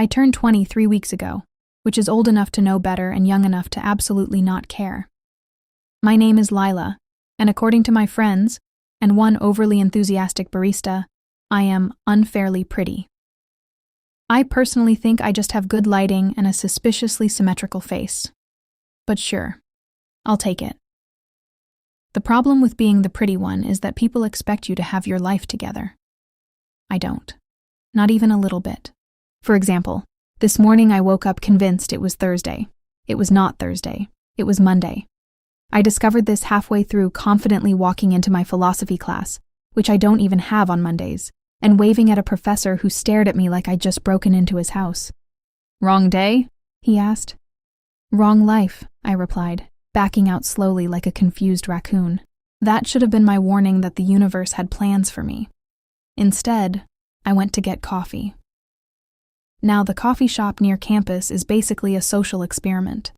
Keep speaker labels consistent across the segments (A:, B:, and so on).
A: I turned 20 3 weeks ago, which is old enough to know better and young enough to absolutely not care. My name is Lila, and according to my friends, and one overly enthusiastic barista, I am unfairly pretty. I personally think I just have good lighting and a suspiciously symmetrical face. But sure, I'll take it. The problem with being the pretty one is that people expect you to have your life together. I don't. Not even a little bit. For example, this morning I woke up convinced it was Thursday. It was not Thursday. It was Monday. I discovered this halfway through confidently walking into my philosophy class, which I don't even have on Mondays, and waving at a professor who stared at me like I'd just broken into his house. "Wrong day?" he asked. "Wrong life," I replied, backing out slowly like a confused raccoon. That should have been my warning that the universe had plans for me. Instead, I went to get coffee. Now, the coffee shop near campus is basically a social experiment.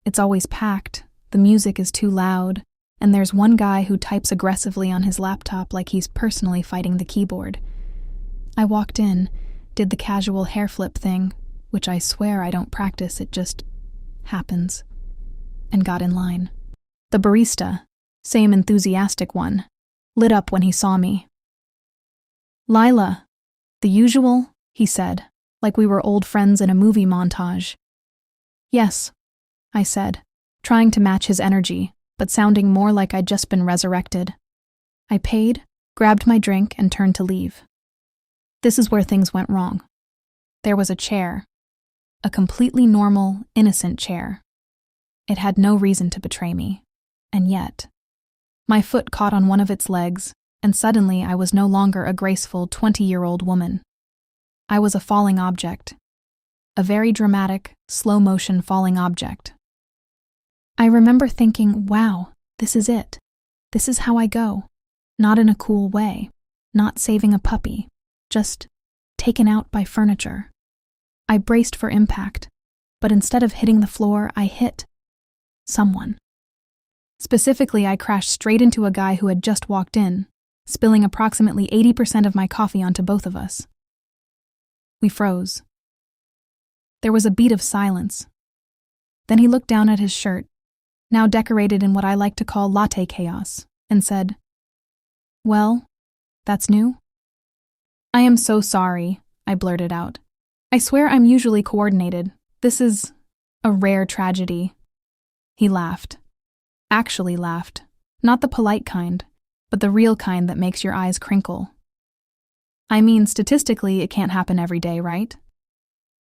A: It's always packed, the music is too loud, and there's one guy who types aggressively on his laptop like he's personally fighting the keyboard. I walked in, did the casual hair flip thing, which I swear I don't practice, it just happens, and got in line. The barista, same enthusiastic one, lit up when he saw me. "Lila, the usual?" he said, like we were old friends in a movie montage. "Yes," I said, trying to match his energy, but sounding more like I'd just been resurrected. I paid, grabbed my drink, and turned to leave. This is where things went wrong. There was a chair. A completely normal, innocent chair. It had no reason to betray me. And yet, my foot caught on one of its legs, and suddenly I was no longer a graceful 20-year-old woman. I was a falling object. A very dramatic, slow-motion falling object. I remember thinking, wow, this is it. This is how I go. Not in a cool way. Not saving a puppy. Just taken out by furniture. I braced for impact, but instead of hitting the floor, I hit someone. Specifically, I crashed straight into a guy who had just walked in, spilling approximately 80% of my coffee onto both of us. We froze. There was a beat of silence. Then he looked down at his shirt, now decorated in what I like to call latte chaos, and said, "Well, that's new?" "I am so sorry," I blurted out. "I swear I'm usually coordinated. This is a rare tragedy." He laughed. Actually laughed. Not the polite kind, but the real kind that makes your eyes crinkle. "I mean, statistically, it can't happen every day, right?"